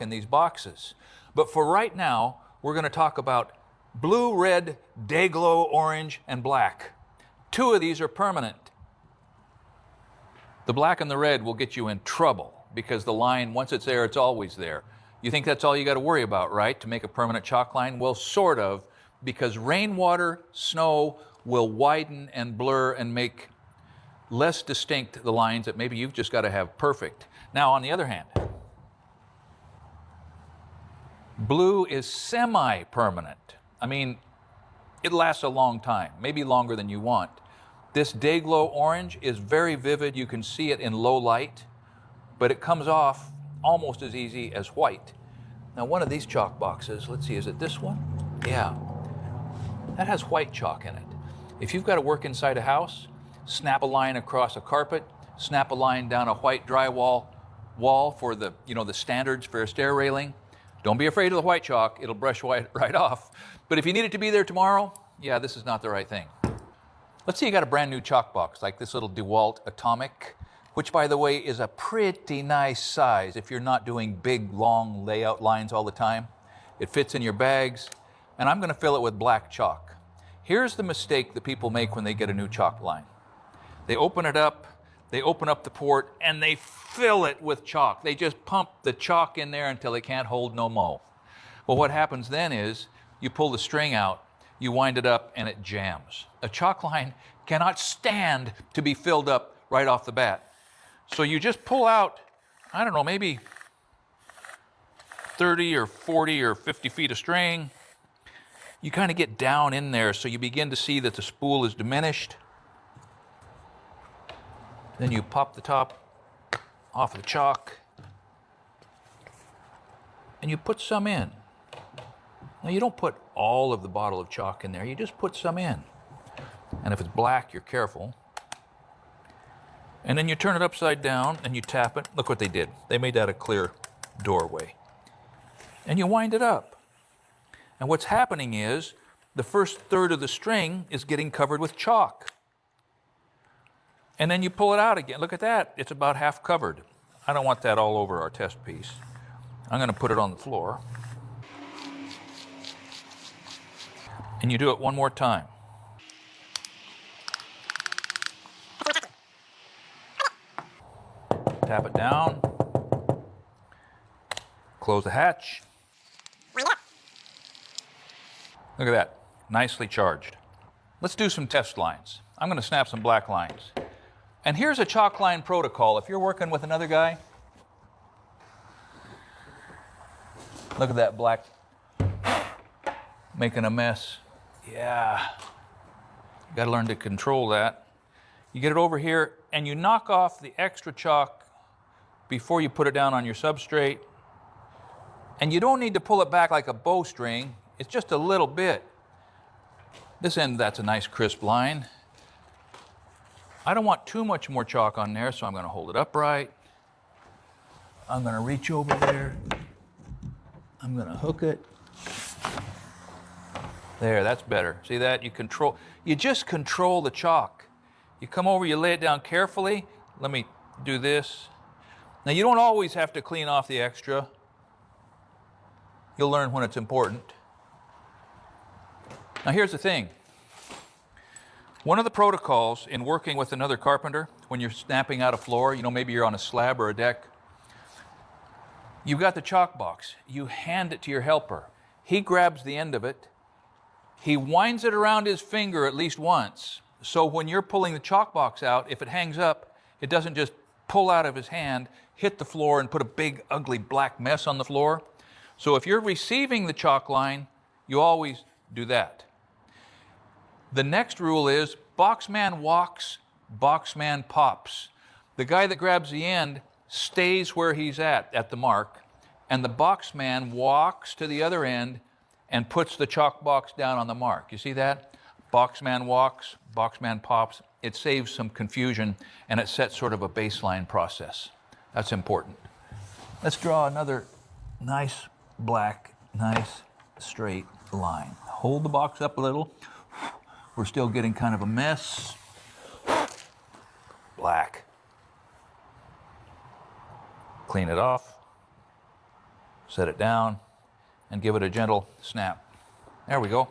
in these boxes. But for right now, we're going to talk about blue, red, day glow, orange, and black. 2 of these are permanent. The black and the red will get you in trouble because the line, once it's there, it's always there. You think that's all you got to worry about, right? To make a permanent chalk line? Well, sort of, because rainwater, snow will widen and blur and make less distinct the lines that maybe you've just got to have perfect. Now, on the other hand, blue is semi-permanent. I mean, it lasts a long time, maybe longer than you want. This day glow orange is very vivid. You can see it in low light, but it comes off almost as easy as white. Now, one of these chalk boxes, let's see, is it this one? Yeah, that has white chalk in it. If you've got to work inside a house, snap a line across a carpet, snap a line down a white drywall wall for the, the standards for a stair railing. Don't be afraid of the white chalk. It'll brush right off. But if you need it to be there tomorrow, yeah, this is not the right thing. Let's say you got a brand new chalk box, like this little DeWalt Atomic, which, by the way, is a pretty nice size if you're not doing big, long layout lines all the time. It fits in your bags, and I'm going to fill it with black chalk. Here's the mistake that people make when they get a new chalk line. They open it up, they open up the port, and they fill it with chalk. They just pump the chalk in there until they can't hold no more. Well, what happens then is you pull the string out, you wind it up, and it jams. A chalk line cannot stand to be filled up right off the bat. So you just pull out, I don't know, maybe 30 or 40 or 50 feet of string. You kind of get down in there so you begin to see that the spool is diminished. Then you pop the top off of the chalk and you put some in. Now, you don't put all of the bottle of chalk in there, you just put some in. And if it's black, you're careful. And then you turn it upside down and you tap it. Look what they did. They made that a clear doorway. And you wind it up. And what's happening is the first third of the string is getting covered with chalk. And then you pull it out again. Look at that. It's about half covered. I don't want that all over our test piece. I'm going to put it on the floor. And you do it one more time. Tap it down. Close the hatch. Look at that. Nicely charged. Let's do some test lines. I'm going to snap some black lines. And here's a chalk line protocol. If you're working with another guy, look at that black making a mess. Yeah, you got to learn to control that. You get it over here and you knock off the extra chalk before you put it down on your substrate. And you don't need to pull it back like a bowstring. It's just a little bit. This end, that's a nice crisp line. I don't want too much more chalk on there, so I'm going to hold it upright. I'm going to reach over there. I'm going to hook it. There, that's better. See that? You just control the chalk. You come over, you lay it down carefully. Let me do this. Now, you don't always have to clean off the extra. You'll learn when it's important. Now, here's the thing. One of the protocols in working with another carpenter, when you're snapping out a floor, maybe you're on a slab or a deck, you've got the chalk box. You hand it to your helper. He grabs the end of it. He winds it around his finger at least once. So when you're pulling the chalk box out, if it hangs up, it doesn't just pull out of his hand, hit the floor, and put a big, ugly black mess on the floor. So if you're receiving the chalk line, you always do that. The next rule is boxman walks, boxman pops. The guy that grabs the end stays where he's at the mark, and the boxman walks to the other end and puts the chalk box down on the mark. You see that? Boxman walks, boxman pops. It saves some confusion, and it sets sort of a baseline process. That's important. Let's draw another nice black, nice straight line. Hold the box up a little. We're still getting kind of a mess. Black. Clean it off. Set it down and give it a gentle snap. There we go.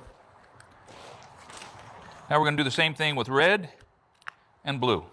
Now we're going to do the same thing with red and blue.